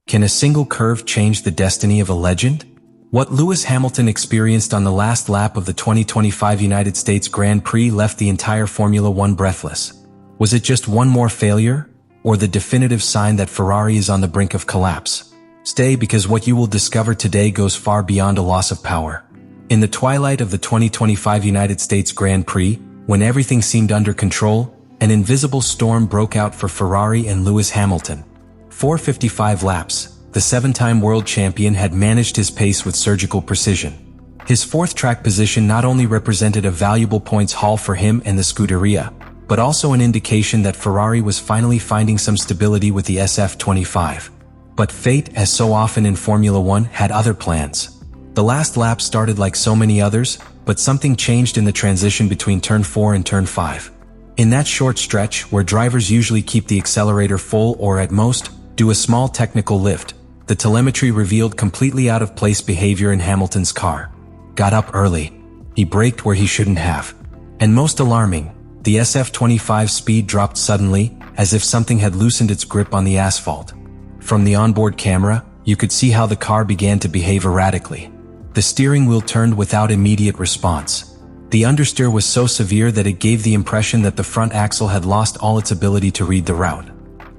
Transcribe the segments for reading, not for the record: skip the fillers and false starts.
Can a single curve change the destiny of a legend? What Lewis Hamilton experienced on the last lap of the 2025 United States Grand Prix left the entire Formula One breathless. Was it just one more failure, or the definitive sign that Ferrari is on the brink of collapse? Stay, because what you will discover today goes far beyond a loss of power. In the twilight of the 2025 United States Grand Prix, when everything seemed under control, an invisible storm broke out for Ferrari and Lewis Hamilton. 455 laps, the seven-time world champion had managed his pace with surgical precision. His fourth track position not only represented a valuable points haul for him and the Scuderia, but also an indication that Ferrari was finally finding some stability with the SF25. But fate, as so often in Formula One, had other plans. The last lap started like so many others, but something changed in the transition between Turn 4 and Turn 5. In that short stretch, where drivers usually keep the accelerator full or at most, do a small technical lift, the telemetry revealed completely out of place behavior in Hamilton's car. Got up early. He braked where he shouldn't have. And most alarming, the SF25 speed dropped suddenly, as if something had loosened its grip on the asphalt. From the onboard camera, you could see how the car began to behave erratically. The steering wheel turned without immediate response. The understeer was so severe that it gave the impression that the front axle had lost all its ability to read the route.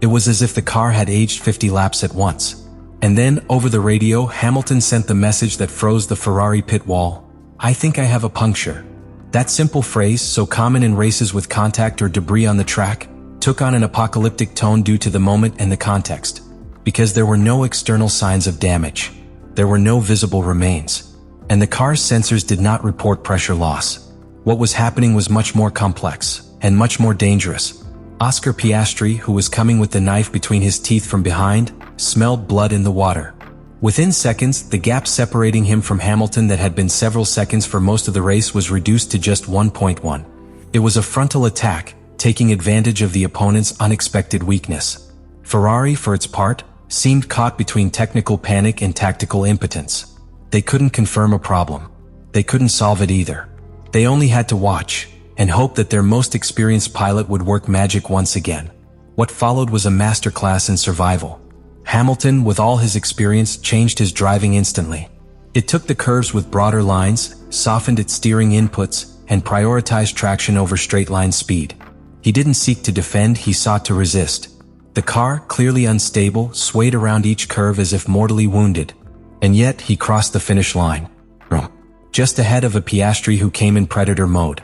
It was as if the car had aged 50 laps at once. And then, over the radio, Hamilton sent the message that froze the Ferrari pit wall. "I think I have a puncture." That simple phrase, so common in races with contact or debris on the track, took on an apocalyptic tone due to the moment and the context. Because there were no external signs of damage. There were no visible remains. And the car's sensors did not report pressure loss. What was happening was much more complex, and much more dangerous. Oscar Piastri, who was coming with the knife between his teeth from behind, smelled blood in the water. Within seconds, the gap separating him from Hamilton that had been several seconds for most of the race was reduced to just 1.1. It was a frontal attack, taking advantage of the opponent's unexpected weakness. Ferrari, for its part, seemed caught between technical panic and tactical impotence. They couldn't confirm a problem. They couldn't solve it either. They only had to watch, and hope that their most experienced pilot would work magic once again. What followed was a masterclass in survival. Hamilton, with all his experience, changed his driving instantly. It took the curves with broader lines, softened its steering inputs, and prioritized traction over straight-line speed. He didn't seek to defend, he sought to resist. The car, clearly unstable, swayed around each curve as if mortally wounded. And yet, he crossed the finish line. Just ahead of a Piastri who came in predator mode.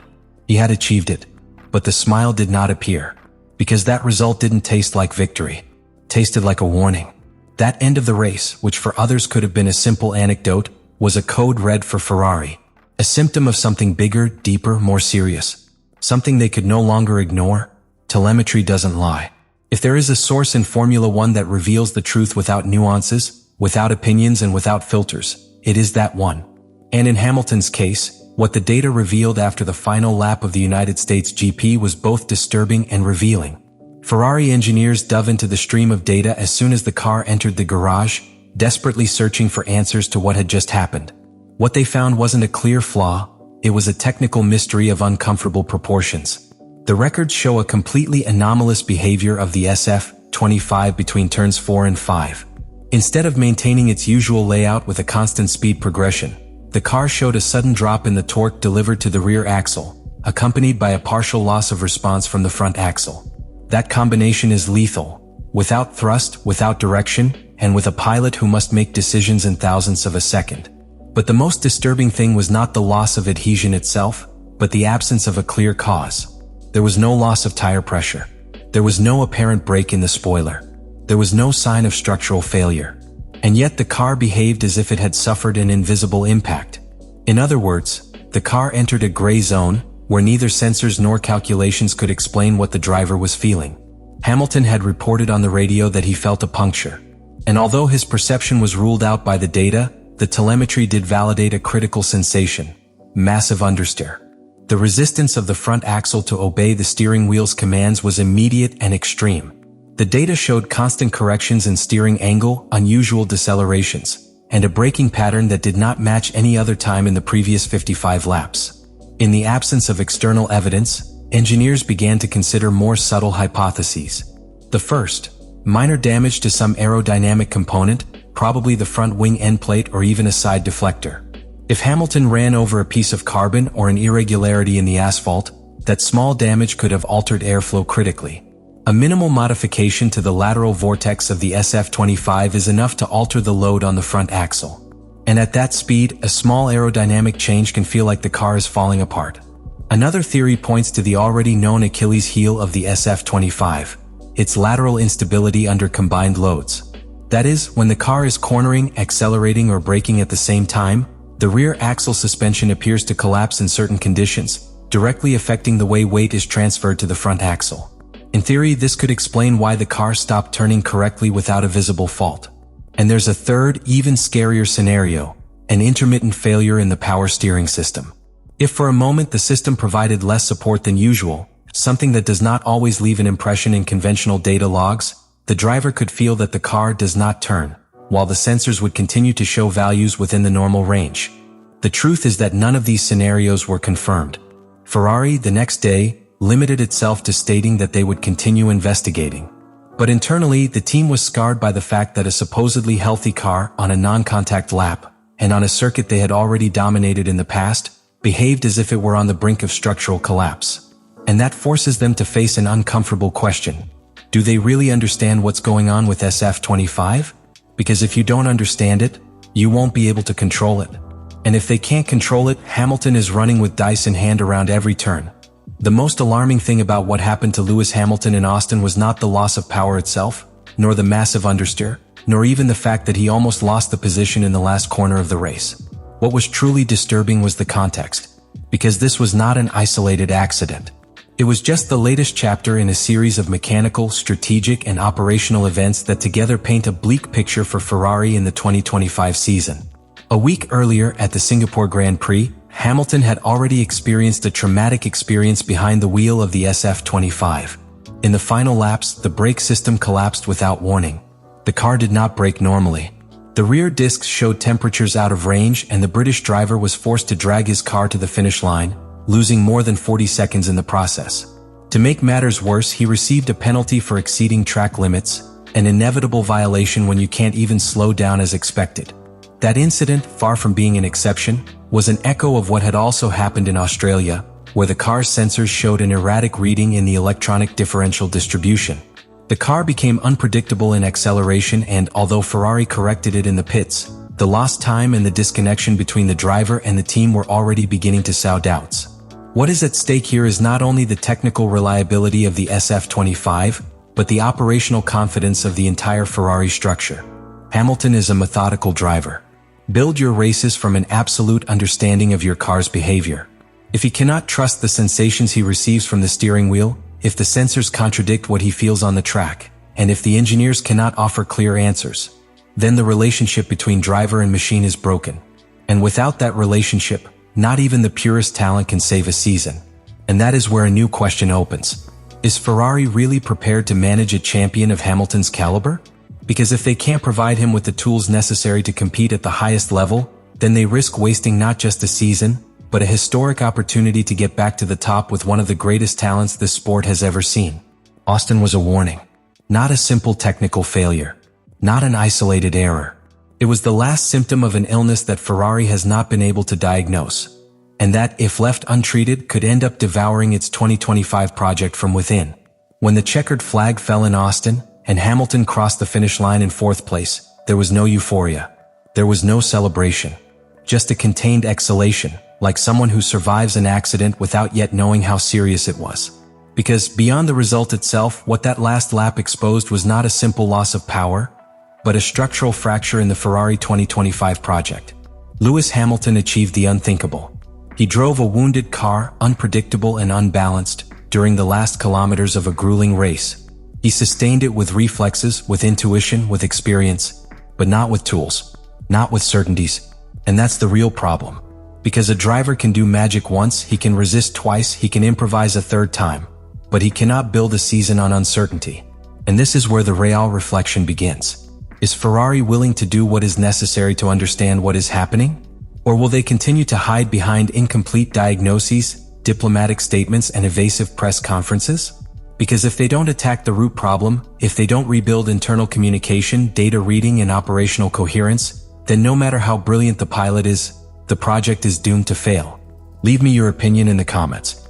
He had achieved it. But the smile did not appear. Because that result didn't taste like victory. Tasted like a warning. That end of the race, which for others could have been a simple anecdote, was a code red for Ferrari. A symptom of something bigger, deeper, more serious. Something they could no longer ignore. Telemetry doesn't lie. If there is a source in Formula One that reveals the truth without nuances, without opinions and without filters, it is that one. And in Hamilton's case, what the data revealed after the final lap of the United States GP was both disturbing and revealing. Ferrari engineers dove into the stream of data as soon as the car entered the garage, desperately searching for answers to what had just happened. What they found wasn't a clear flaw, it was a technical mystery of uncomfortable proportions. The records show a completely anomalous behavior of the SF25 between turns 4 and 5. Instead of maintaining its usual layout with a constant speed progression, the car showed a sudden drop in the torque delivered to the rear axle, accompanied by a partial loss of response from the front axle. That combination is lethal, without thrust, without direction, and with a pilot who must make decisions in thousandths of a second. But the most disturbing thing was not the loss of adhesion itself, but the absence of a clear cause. There was no loss of tire pressure. There was no apparent break in the spoiler. There was no sign of structural failure. And yet the car behaved as if it had suffered an invisible impact. In other words, the car entered a gray zone, where neither sensors nor calculations could explain what the driver was feeling. Hamilton had reported on the radio that he felt a puncture. And although his perception was ruled out by the data, the telemetry did validate a critical sensation: massive understeer. The resistance of the front axle to obey the steering wheel's commands was immediate and extreme. The data showed constant corrections in steering angle, unusual decelerations, and a braking pattern that did not match any other time in the previous 55 laps. In the absence of external evidence, engineers began to consider more subtle hypotheses. The first, Minor damage to some aerodynamic component, probably the front wing end plate or even a side deflector. If Hamilton ran over a piece of carbon or an irregularity in the asphalt, that small damage could have altered airflow critically. A minimal modification to the lateral vortex of the SF25 is enough to alter the load on the front axle. And at that speed, a small aerodynamic change can feel like the car is falling apart. Another theory points to the already known Achilles heel of the SF25, its lateral instability under combined loads. That is, when the car is cornering, accelerating, or braking at the same time, the rear axle suspension appears to collapse in certain conditions, directly affecting the way weight is transferred to the front axle. In theory, this could explain why the car stopped turning correctly without a visible fault. And there's a third, even scarier scenario, an intermittent failure in the power steering system. If for a moment the system provided less support than usual, something that does not always leave an impression in conventional data logs, the driver could feel that the car does not turn, while the sensors would continue to show values within the normal range. The truth is that none of these scenarios were confirmed. Ferrari, the next day, limited itself to stating that they would continue investigating. But internally, the team was scarred by the fact that a supposedly healthy car on a non-contact lap, and on a circuit they had already dominated in the past, behaved as if it were on the brink of structural collapse. And that forces them to face an uncomfortable question. Do they really understand what's going on with SF25? Because if you don't understand it, you won't be able to control it. And if they can't control it, Hamilton is running with dice in hand around every turn. The most alarming thing about what happened to Lewis Hamilton in Austin was not the loss of power itself, nor the massive understeer, nor even the fact that he almost lost the position in the last corner of the race. What was truly disturbing was the context, because this was not an isolated accident. It was just the latest chapter in a series of mechanical, strategic, and operational events that together paint a bleak picture for Ferrari in the 2025 season. A week earlier at the Singapore Grand Prix, Hamilton had already experienced a traumatic experience behind the wheel of the SF25. In the final laps, the brake system collapsed without warning. The car did not brake normally. The rear discs showed temperatures out of range, and the British driver was forced to drag his car to the finish line, losing more than 40 seconds in the process. To make matters worse, he received a penalty for exceeding track limits, an inevitable violation when you can't even slow down as expected. That incident, far from being an exception, was an echo of what had also happened in Australia, where the car's sensors showed an erratic reading in the electronic differential distribution. The car became unpredictable in acceleration, and although Ferrari corrected it in the pits, the lost time and the disconnection between the driver and the team were already beginning to sow doubts. What is at stake here is not only the technical reliability of the SF25, but the operational confidence of the entire Ferrari structure. Hamilton is a methodical driver. Build your races from an absolute understanding of your car's behavior. If he cannot trust the sensations he receives from the steering wheel, if the sensors contradict what he feels on the track, and if the engineers cannot offer clear answers, then the relationship between driver and machine is broken. And without that relationship, not even the purest talent can save a season. And that is where a new question opens. Is Ferrari really prepared to manage a champion of Hamilton's caliber? Because if they can't provide him with the tools necessary to compete at the highest level, then they risk wasting not just a season, but a historic opportunity to get back to the top with one of the greatest talents this sport has ever seen. Austin was a warning. Not a simple technical failure. Not an isolated error. It was the last symptom of an illness that Ferrari has not been able to diagnose, and that, if left untreated, could end up devouring its 2025 project from within. When the checkered flag fell in Austin, and Hamilton crossed the finish line in fourth place, there was no euphoria. There was no celebration. Just a contained exhalation, like someone who survives an accident without yet knowing how serious it was. Because beyond the result itself, what that last lap exposed was not a simple loss of power, but a structural fracture in the Ferrari 2025 project. Lewis Hamilton achieved the unthinkable. He drove a wounded car, unpredictable and unbalanced, during the last kilometers of a grueling race. He sustained it with reflexes, with intuition, with experience, but not with tools, not with certainties. And that's the real problem. Because a driver can do magic once, he can resist twice, he can improvise a third time, but he cannot build a season on uncertainty. And this is where the real reflection begins. Is Ferrari willing to do what is necessary to understand what is happening? Or will they continue to hide behind incomplete diagnoses, diplomatic statements, and evasive press conferences? Because if they don't attack the root problem, if they don't rebuild internal communication, data reading, and operational coherence, then no matter how brilliant the pilot is, the project is doomed to fail. Leave me your opinion in the comments.